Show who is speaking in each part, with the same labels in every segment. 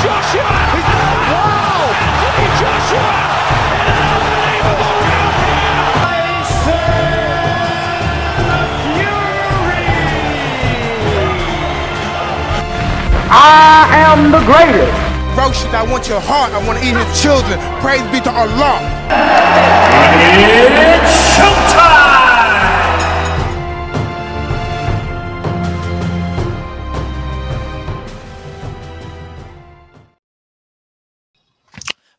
Speaker 1: Joshua! Wow! Anthony Joshua! In an unbelievable round here!
Speaker 2: I am the greatest.
Speaker 3: Rashid, I want your heart. I want to eat his children. Praise be to Allah.
Speaker 1: It's showtime!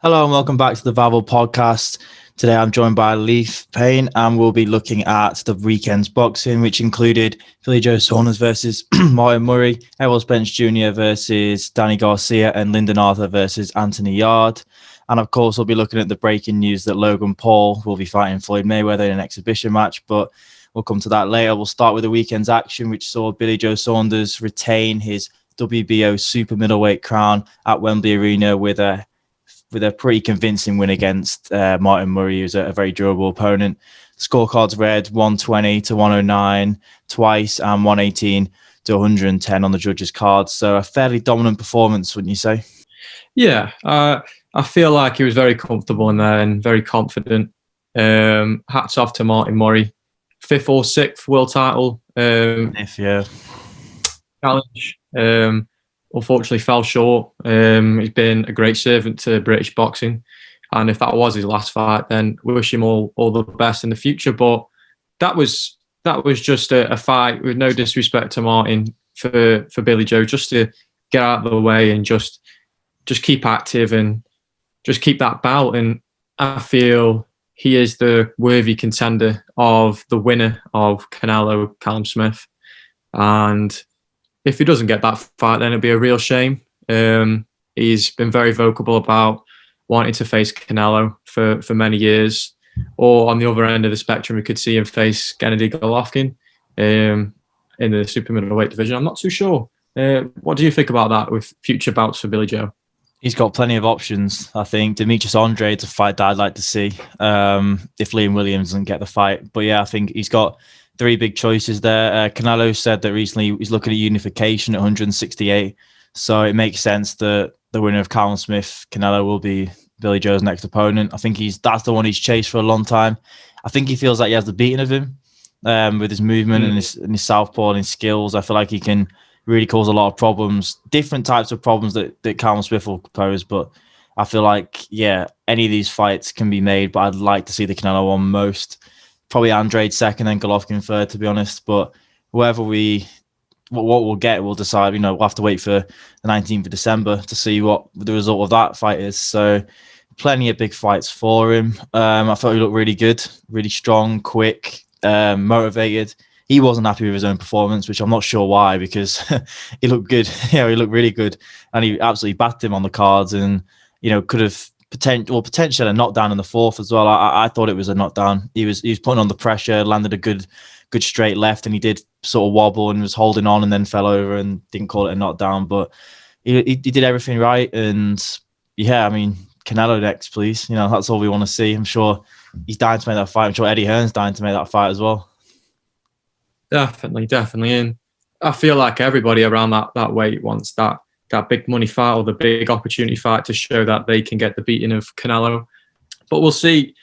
Speaker 4: Hello and welcome back to the VAVEL podcast. Today I'm joined by Leif Payne and we'll be looking at the weekend's boxing, which included Billy Joe Saunders versus Martin Murray, Errol Spence Jr. versus Danny Garcia, and Lyndon versus Anthony Yarde. And of course, we'll be looking at the breaking news that Logan Paul will be fighting Floyd Mayweather in an exhibition match, but we'll come to that later. We'll start with the weekend's action, which saw Billy Joe Saunders retain his WBO super middleweight crown at Wembley Arena with a pretty convincing win against Martin Murray, who's a very durable opponent. Scorecards read 120 to 109 twice and 118 to 110 on the judges' cards. So a fairly dominant performance, wouldn't you say?
Speaker 5: Yeah, I feel like he was very comfortable in there and very confident. Hats off to Martin Murray. 5th or 6th world title challenge. Unfortunately fell short. He's been a great servant to British boxing, and if that was his last fight, then we wish him all the best in the future. But that was just a fight with no disrespect to Martin for Billy Joe, just to get out of the way and just keep active and just keep that bout. And I feel he is the worthy contender of the winner of Canelo, Callum Smith, and if he doesn't get that fight, then it'd be a real shame. He's been very vocal about wanting to face Canelo for many years. Or on the other end of the spectrum, we could see him face Gennady Golovkin in the super middleweight division. I'm not too sure. What do you think about that with future bouts for Billy Joe?
Speaker 4: He's got plenty of options. I think Demetrius Andrade is a fight that I'd like to see if Liam Williams doesn't get the fight. But yeah, I think he's got 3 big choices there. Canelo said that recently he's looking at unification at 168. So it makes sense that the winner of Callum Smith, Canelo, will be Billy Joe's next opponent. I think that's the one he's chased for a long time. I think he feels like he has the beating of him with his movement and his southpaw and his skills. I feel like he can really cause a lot of problems, different types of problems that Callum Smith will pose. But I feel like, yeah, any of these fights can be made, but I'd like to see the Canelo one most. Probably Andrade second, then Golovkin third, to be honest. But whoever what we'll get, we'll decide. We'll have to wait for the 19th of December to see what the result of that fight is. So plenty of big fights for him. I thought he looked really good, really strong, quick, motivated. He wasn't happy with his own performance, which I'm not sure why, because he looked good. He looked really good. And he absolutely backed him on the cards and, could have potentially a knockdown in the 4th as well. I thought it was a knockdown. He was putting on the pressure, landed a good straight left, and he did sort of wobble and was holding on and then fell over and didn't call it a knockdown. But he did everything right. And yeah, Canelo next, please. That's all we want to see. I'm sure he's dying to make that fight. I'm sure Eddie Hearn's dying to make that fight as well.
Speaker 5: Definitely. And I feel like everybody around that weight wants that big money fight or the big opportunity fight to show that they can get the beating of Canelo. But we'll see.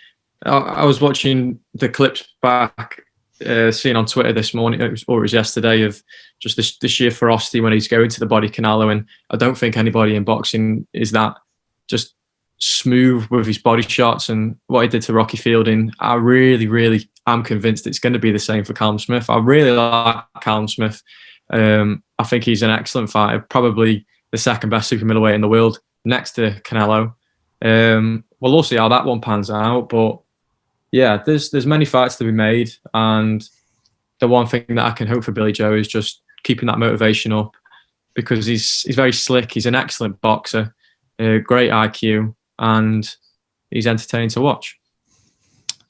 Speaker 5: I was watching the clips back, seeing on Twitter this morning, it was yesterday, of just the sheer ferocity when he's going to the body Canelo. And I don't think anybody in boxing is that just smooth with his body shots. And what he did to Rocky Fielding, I really, really am convinced it's going to be the same for Callum Smith. I really like Callum Smith. I think he's an excellent fighter, probably the second best super middleweight in the world next to Canelo. We'll all see how that one pans out. But yeah, there's many fights to be made. And the one thing that I can hope for Billy Joe is just keeping that motivation up, because he's very slick. He's an excellent boxer, great IQ, and he's entertaining to watch.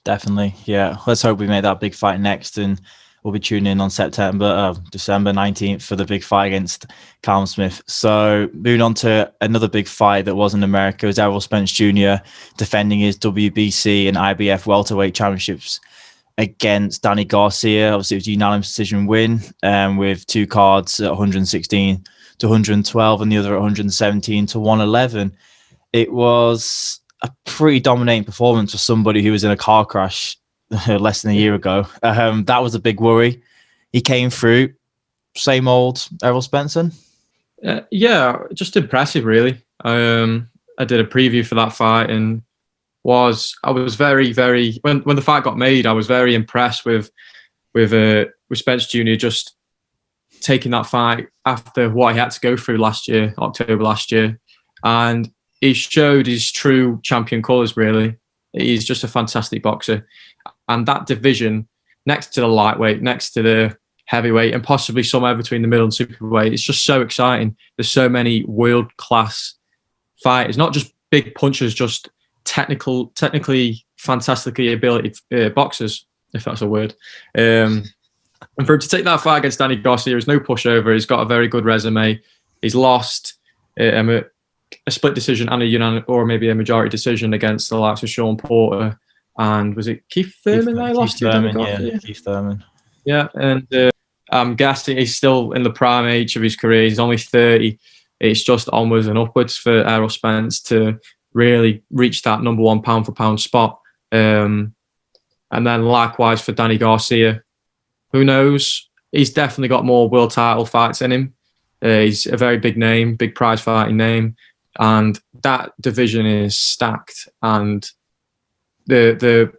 Speaker 4: Definitely, yeah. Let's hope we make that big fight next, and we'll be tuning in on December 19th for the big fight against Callum Smith. So moving on to another big fight that was in America, was Errol Spence Jr. defending his WBC and IBF welterweight championships against Danny Garcia. Obviously, it was a unanimous decision win with 2 cards at 116 to 112 and the other at 117 to 111. It was a pretty dominating performance for somebody who was in a car crash less than a year ago. That was a big worry. He came through. Same old Errol Spence.
Speaker 5: Yeah, just impressive, really. I did a preview for that fight and I was very, very when the fight got made, I was very impressed with Spence Jr. just taking that fight after what he had to go through October last year, and he showed his true champion colours. Really, he's just a fantastic boxer, and that division next to the lightweight, next to the heavyweight, and possibly somewhere between the middle and superweight, it's just so exciting. There's so many world class fighters, not just big punchers, just technically fantastically ability boxers, if that's a word. And for him to take that fight against Danny Garcia, there's no pushover. He's got a very good resume. He's lost a split decision and a unanimous, or maybe a majority decision against the likes of Sean Porter. And was it Keith Thurman they lost to?
Speaker 4: Yeah, Keith Thurman.
Speaker 5: Yeah, and I'm guessing he's still in the prime age of his career. He's only 30. It's just onwards and upwards for Errol Spence to really reach that number one pound for pound spot. And then likewise for Danny Garcia. Who knows? He's definitely got more world title fights in him. He's a very big name, big prize fighting name. And that division is stacked. And the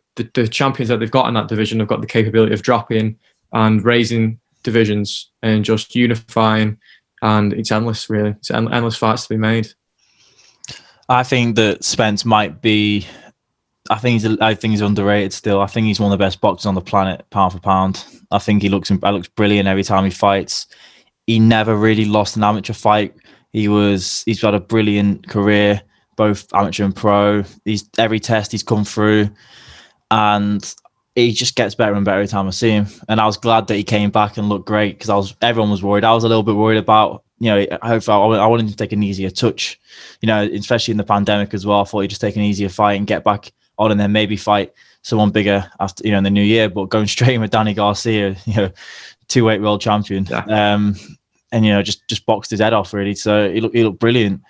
Speaker 5: champions that they've got in that division have got the capability of dropping and raising divisions and just unifying. And it's endless, really. It's endless fights to be made.
Speaker 4: I think that Spence might be. I think he's underrated still. I think he's one of the best boxers on the planet, pound for pound. I think he looks brilliant every time he fights. He never really lost an amateur fight. He's got a brilliant career, both amateur and pro. Every test he's come through, and he just gets better and better every time I see him. And I was glad that he came back and looked great, because everyone was worried. I was a little bit worried about, I wanted him to take an easier touch, especially in the pandemic as well. I thought he'd just take an easier fight and get back on, and then maybe fight someone bigger after, in the new year. But going straight in with Danny Garcia, 2-weight world champion, and just boxed his head off, really. So he looked brilliant.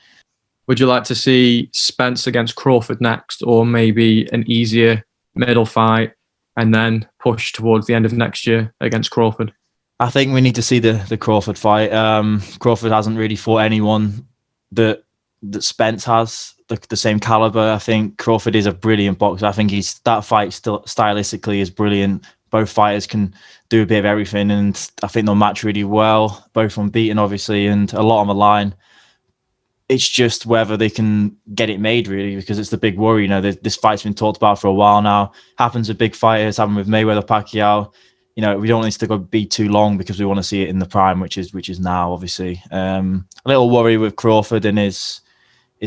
Speaker 5: Would you like to see Spence against Crawford next, or maybe an easier middle fight and then push towards the end of next year against Crawford?
Speaker 4: I think we need to see the Crawford fight. Crawford hasn't really fought anyone that Spence has, the same caliber. I think Crawford is a brilliant boxer. I think that fight still stylistically is brilliant. Both fighters can do a bit of everything, and I think they'll match really well. Both unbeaten, obviously, and a lot on the line. It's just whether they can get it made, really, because it's the big worry. This fight's been talked about for a while now. Happens with big fighters, happened with Mayweather, Pacquiao. We don't want it to be too long, because we want to see it in the prime, which is now, obviously. A little worry with Crawford and his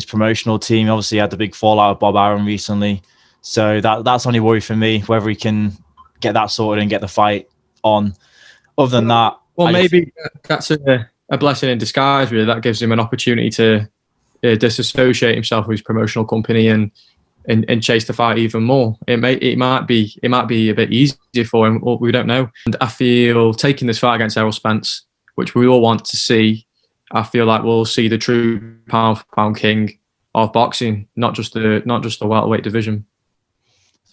Speaker 4: promotional team. Obviously, he had the big fallout with Bob Arum recently, so that's only worry for me, whether he can get that sorted and get the fight on. Other than that,
Speaker 5: maybe that's a blessing in disguise, really. That gives him an opportunity to disassociate himself with his promotional company and chase the fight even more. It might be a bit easier for him. We don't know. And I feel taking this fight against Errol Spence, which we all want to see, I feel like we'll see the true pound for pound king of boxing, not just the welterweight division.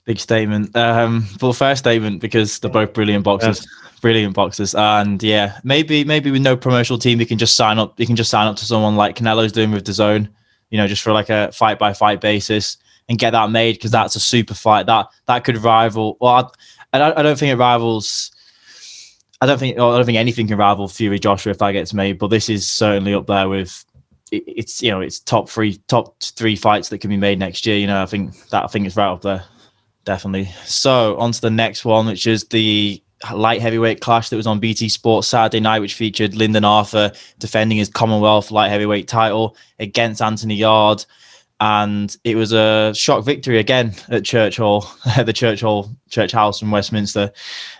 Speaker 4: Big statement. But fair statement, because they're both brilliant boxers. Yeah. Brilliant boxers. And yeah, maybe with no promotional team, you can just sign up to someone like Canelo's doing with DAZN, just for like a fight by fight basis, and get that made, because that's a super fight that could rival. Well, I don't think it rivals. I don't think anything can rival Fury Joshua if that gets made. But this is certainly up there with. It's top three fights that can be made next year. I think it's right up there, definitely. So on to the next one, which is the light heavyweight clash that was on BT Sports Saturday night, which featured Lyndon defending his Commonwealth light heavyweight title against Anthony Yarde. And it was a shock victory again at Church Hall, the Church House in Westminster,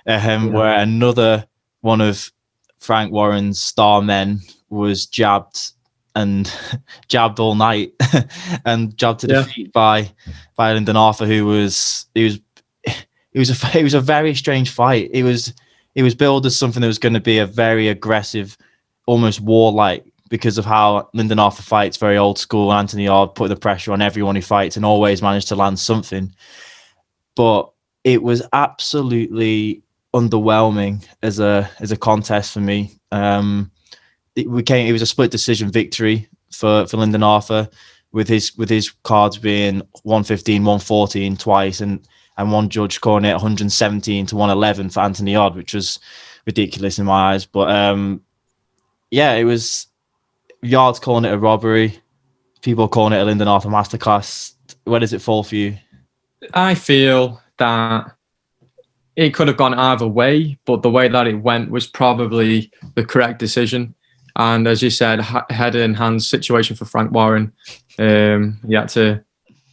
Speaker 4: where another one of Frank Warren's star men was jabbed all night and jabbed to defeat by Lyndon Arthur, who was a very strange fight. It was billed as something that was going to be a very aggressive, almost warlike because of how Lyndon Arthur fights, very old school. Anthony Yarde put the pressure on everyone who fights and always managed to land something. But it was absolutely underwhelming as a contest for me. It was a split decision victory for Lyndon Arthur, with his cards being 115, 114 twice, and one judge calling it 117 to 111 for Anthony Yarde, which was ridiculous in my eyes. But it was Yarde's calling it a robbery. People calling it a Lyndon Arthur masterclass. Where does it fall for you?
Speaker 5: I feel that it could have gone either way, but the way that it went was probably the correct decision. And as you said, head in hand situation for Frank Warren. He had to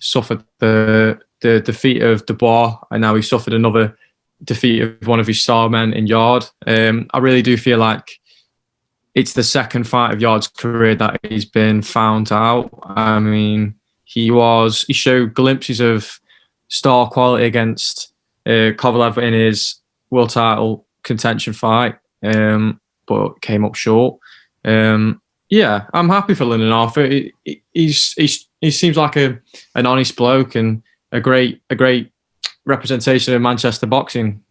Speaker 5: suffer the defeat of Dubois, and now he suffered another defeat of one of his star men in Yarde. I really do feel like it's the second fight of Yarde's career that he's been found out. I mean, he showed glimpses of star quality against Kovalev in his world title contention fight, but came up short. I'm happy for Lyndon Arthur. He seems like an honest bloke and a great representation of Manchester boxing.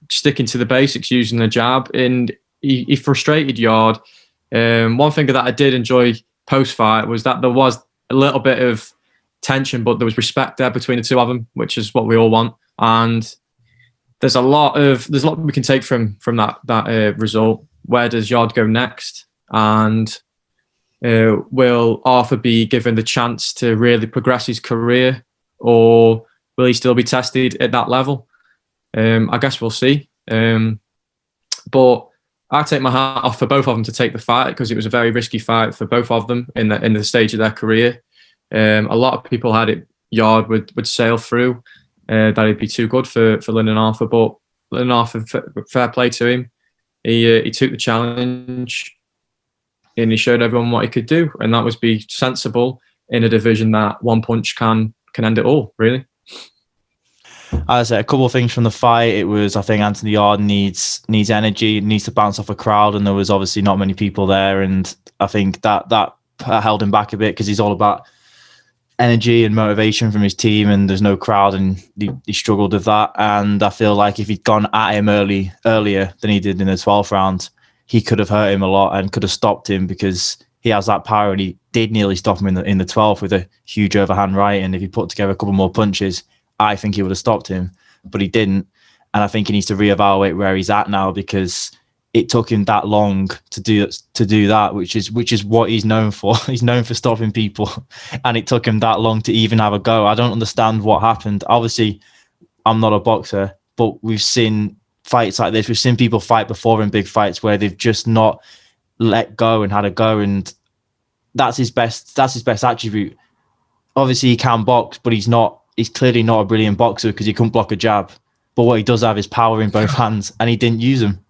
Speaker 5: Sticking to the basics, using the jab, and he frustrated Yarde. One thing that I did enjoy post fight was that there was a little bit of tension, but there was respect there between the two of them, which is what we all want. And there's a lot we can take from that result. Where does Yarde go next? And will Arthur be given the chance to really progress his career, or will he still be tested at that level? I guess we'll see. But I take my hat off for both of them to take the fight, because it was a very risky fight for both of them in the stage of their career. A lot of people had it Yarde would sail through, that he'd be too good for Lyndon Arthur, but Lyndon Arthur, fair play to him. He took the challenge and he showed everyone what he could do, and that was be sensible in a division that one punch can end it all, really.
Speaker 4: As I said, a couple of things from the fight. It was, I think Anthony Yarde needs energy, needs to bounce off a crowd, and there was obviously not many people there, and I think that held him back a bit, because he's all about energy and motivation from his team, and there's no crowd, and he struggled with that. And I feel like if he'd gone at him earlier than he did in the 12th round, he could have hurt him a lot and could have stopped him, because he has that power, and he did nearly stop him in the 12th with a huge overhand right. And if he put together a couple more punches, I think he would have stopped him, but he didn't. And I think he needs to reevaluate where he's at now, because it took him that long to do that, which is what he's known for. He's known for stopping people, and it took him that long to even have a go. I don't understand what happened. Obviously, I'm not a boxer, but we've seen fights like this. We've seen people fight before in big fights where they've just not let go and had a go, and that's his best attribute. Obviously, he can box, but he's clearly not a brilliant boxer, because he couldn't block a jab. But what he does have is power in both hands, and he didn't use them.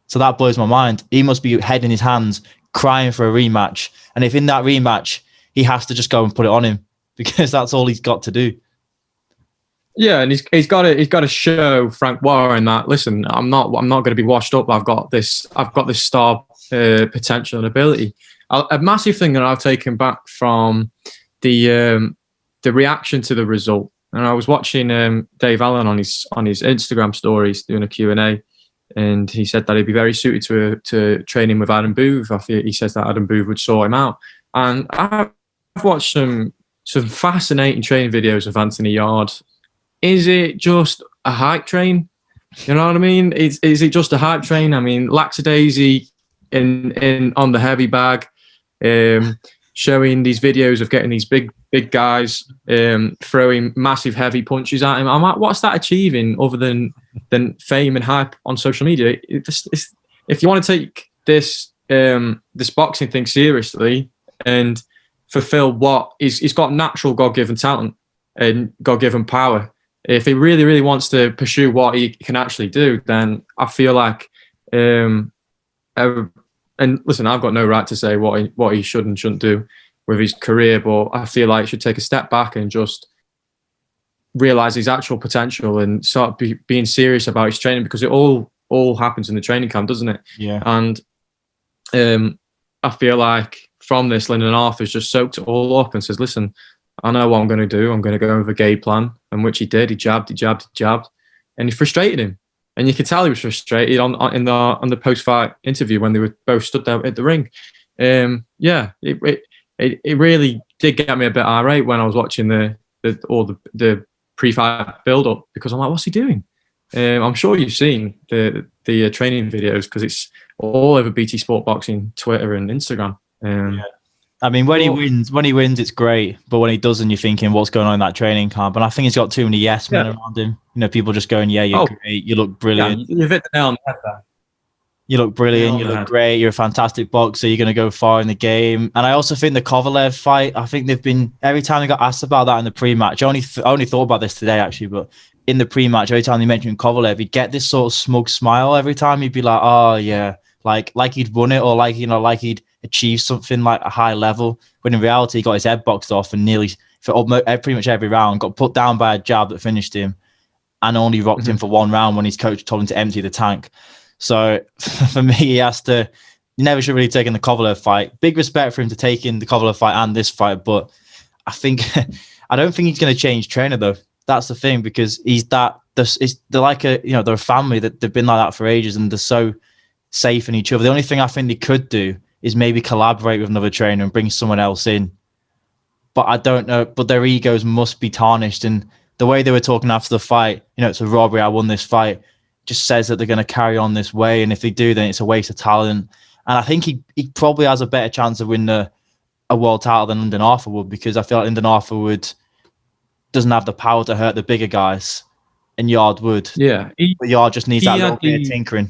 Speaker 4: So that blows my mind. He must be head in his hands, crying for a rematch. And if in that rematch, he has to just go and put it on him, because that's all he's got to do.
Speaker 5: Yeah, and he's got to show Frank Warren that, listen, I'm not going to be washed up. I've got this star potential and ability. A massive thing that I've taken back from the reaction to the result, and I was watching Dave Allen on his Instagram stories doing a Q&A. And he said that he'd be very suited to training with Adam Booth. He says that Adam Booth would sort him out. And I've watched some fascinating training videos of Anthony Yarde. Is it just a hype train? You know what I mean? Is it just a hype train? I mean, lackadaisy in on the heavy bag, showing these videos of getting these big guys throwing massive heavy punches at him. I'm like, what's that achieving other than fame and hype on social media? If you want to take this boxing thing seriously and fulfill what he's got natural God-given talent and God-given power. If he really, really wants to pursue what he can actually do, then I feel like, and listen, I've got no right to say what he should and shouldn't do with his career, but I feel like he should take a step back and just realize his actual potential and start being serious about his training, because it all happens in the training camp, doesn't it?
Speaker 4: Yeah.
Speaker 5: And I feel like from this, Lyndon Arthur's just soaked it all up and says, listen, I know what I'm going to do. I'm going to go with a game plan, and which he did. He jabbed, and he frustrated him. And you could tell he was frustrated on the post-fight interview when they were both stood there at the ring. It really did get me a bit irate when I was watching the pre-fight build-up, because I'm like, what's he doing? I'm sure you've seen the training videos, because it's all over BT Sport Boxing, Twitter and Instagram.
Speaker 4: Yeah. I mean, when he wins, it's great. But when he doesn't, you're thinking, what's going on in that training camp? And I think he's got too many yes men around him. You know, people just going, yeah, you're great. You look brilliant.
Speaker 5: Yeah, you've hit the nail on the head there.
Speaker 4: You look brilliant. You look great. You're a fantastic boxer. You're going to go far in the game. And I also think the Kovalev fight, I think they've been, every time they got asked about that in the pre-match, I only thought about this today, actually, but in the pre-match, every time they mentioned Kovalev, he'd get this sort of smug smile every time. He'd be like, oh, yeah, like he'd won it, or like he'd achieved something like a high level. When in reality, he got his head boxed off and nearly, for pretty much every round, got put down by a jab that finished him, and only rocked him for one round when his coach told him to empty the tank. So for me, he never should really take in the Kovalev fight. Big respect for him to take in the Kovalev fight and this fight, but I don't think he's going to change trainer though. That's the thing, because they're like they're a family, that they've been like that for ages, and they're so safe in each other. The only thing I think they could do is maybe collaborate with another trainer and bring someone else in. But I don't know. But their egos must be tarnished. And the way they were talking after the fight, it's a robbery, I won this fight, just says that they're going to carry on this way. And if they do, then it's a waste of talent. And I think he probably has a better chance of winning a world title than Lyndon Arthur would, because I feel like Lyndon Arthur doesn't have the power to hurt the bigger guys, and Yarde would.
Speaker 5: Yeah.
Speaker 4: But Yarde just needs that little bit of tinkering.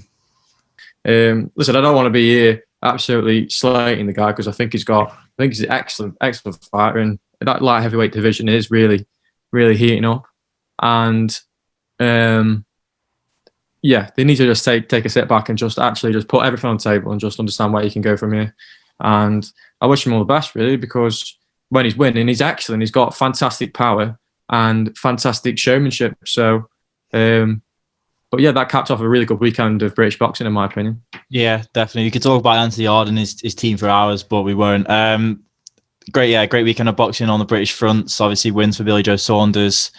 Speaker 5: Listen, I don't want to be here absolutely slating the guy, because I think he's an excellent fighter, and that light heavyweight division is really, really heating up. And they need to just take a step back and just put everything on the table and just understand where he can go from here. And I wish him all the best, really, because when he's winning, he's excellent. He's got fantastic power and fantastic showmanship. So, but yeah, that capped off a really good weekend of British boxing, in my opinion.
Speaker 4: Yeah, definitely. You could talk about Anthony Yarde and his team for hours, but we won't. Great weekend of boxing on the British fronts. Obviously, wins for Billy Joe Saunders,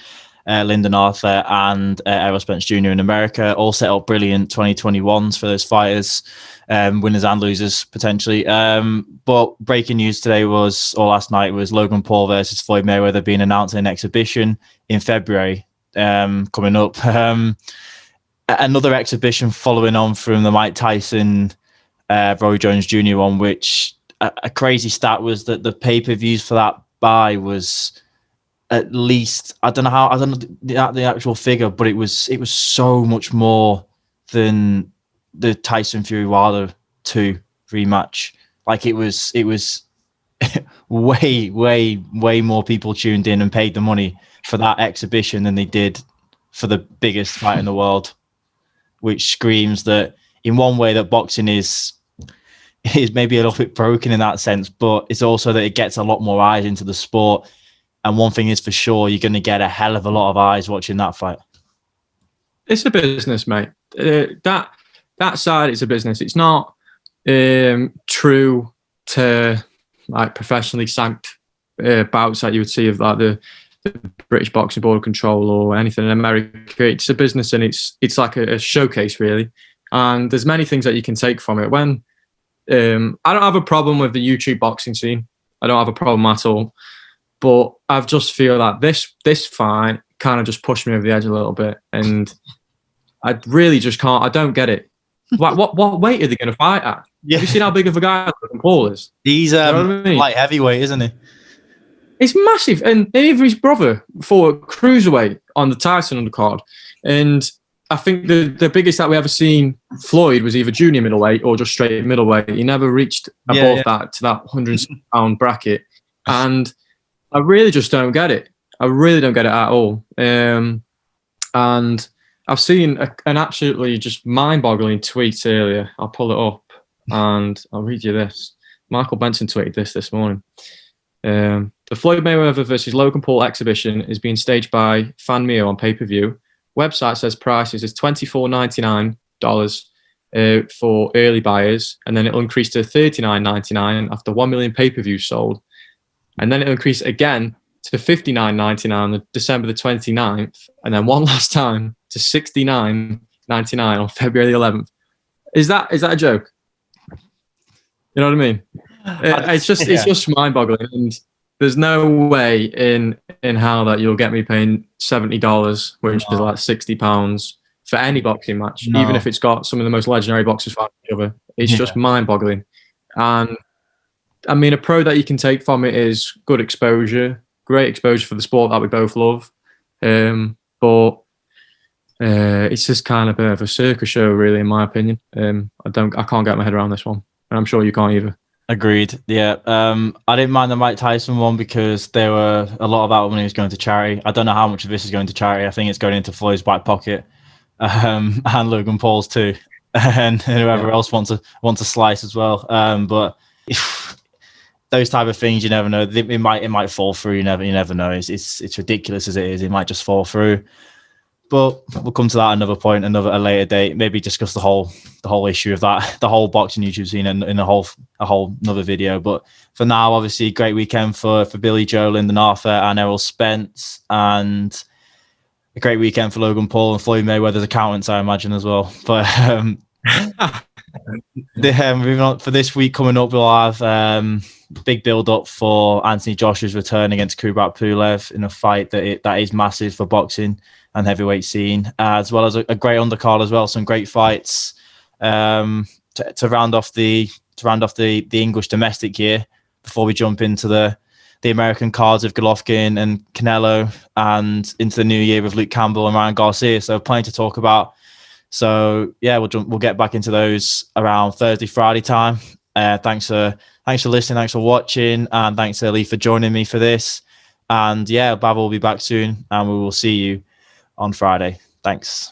Speaker 4: Lyndon Arthur, and Errol Spence Jr. in America. All set up brilliant 2021s for those fighters, winners and losers potentially. But breaking news today last night was Logan Paul versus Floyd Mayweather being announced in an exhibition in February coming up. Another exhibition following on from the Mike Tyson, Roy Jones Jr. one, which a crazy stat was that the pay-per-views for that buy was at least, I don't know the actual figure, but it was so much more than the Tyson Fury Wilder 2 rematch. Like it was way more people tuned in and paid the money for that exhibition than they did for the biggest fight in the world, which screams that in one way that boxing is maybe a little bit broken in that sense, but it's also that it gets a lot more eyes into the sport. And one thing is for sure, you're going to get a hell of a lot of eyes watching that fight.
Speaker 5: It's a business, mate. That side is a business. It's not true to like professionally sanctioned bouts that you would see of like the British Boxing Board of Control or anything in America. It's a business, and it's like a showcase, really. And there's many things that you can take from it. When I don't have a problem with the YouTube boxing scene. I don't have a problem at all. But I just feel that this fight kind of just pushed me over the edge a little bit, and I really just can't. I don't get it. What weight are they going to fight at? Yeah. Have you seen how big of a guy Logan Paul is?
Speaker 4: He's light heavyweight, isn't he?
Speaker 5: It's massive, and even his brother fought cruiserweight on the Tyson undercard, and I think the biggest that we ever seen Floyd was either junior middleweight or just straight middleweight. He never reached above that to that 100-pound bracket, and I really just don't get it. I really don't get it at all. And I've seen an absolutely just mind-boggling tweet earlier. I'll pull it up and I'll read you this. Michael Benson tweeted this morning. The Floyd Mayweather versus Logan Paul exhibition is being staged by Fan Mio on pay-per-view. Website says prices is $24.99 for early buyers, and then it'll increase to $39.99 after 1 million pay-per-views sold, and then it'll increase again to $59.99 on December the 29th, and then one last time to $69.99 on February the 11th. Is that a joke? You know what I mean? It's just mind-boggling, and there's no way in hell that you'll get me paying $70, which is like £60 for any boxing match, even if it's got some of the most legendary boxers fighting each other. It's just mind-boggling. And I mean, a pro that you can take from it is good exposure, great exposure for the sport that we both love. But it's just kind of a bit of a circus show, really, in my opinion. I can't get my head around this one, and I'm sure you can't either.
Speaker 4: Agreed. Yeah. I didn't mind the Mike Tyson one because there were a lot of that money was going to charity. I don't know how much of this is going to charity. I think it's going into Floyd's back pocket, and Logan Paul's too, and whoever else wants a slice as well. But those type of things, you never know. It might fall through. You never know. It's ridiculous as it is. It might just fall through. But we'll come to that another point, a later date. Maybe discuss the whole issue of that, the whole boxing YouTube scene in a whole another video. But for now, obviously, great weekend for Billy Joe, Lyndon Arthur, and Errol Spence, and a great weekend for Logan Paul and Floyd Mayweather's accountants, I imagine, as well. But moving on, for this week coming up, we'll have big build up for Anthony Joshua's return against Kubrat Pulev in a fight that is massive for boxing and heavyweight scene, as well as a great undercard as well. Some great fights to round off the English domestic year before we jump into the American cards of Golovkin and Canelo, and into the new year with Luke Campbell and Ryan Garcia. So plenty to talk about. So yeah, we'll get back into those around Thursday, Friday time. Thanks for listening, thanks for watching, and thanks Lee for joining me for this. And yeah, Bavel will be back soon, and we will see you on Friday. Thanks.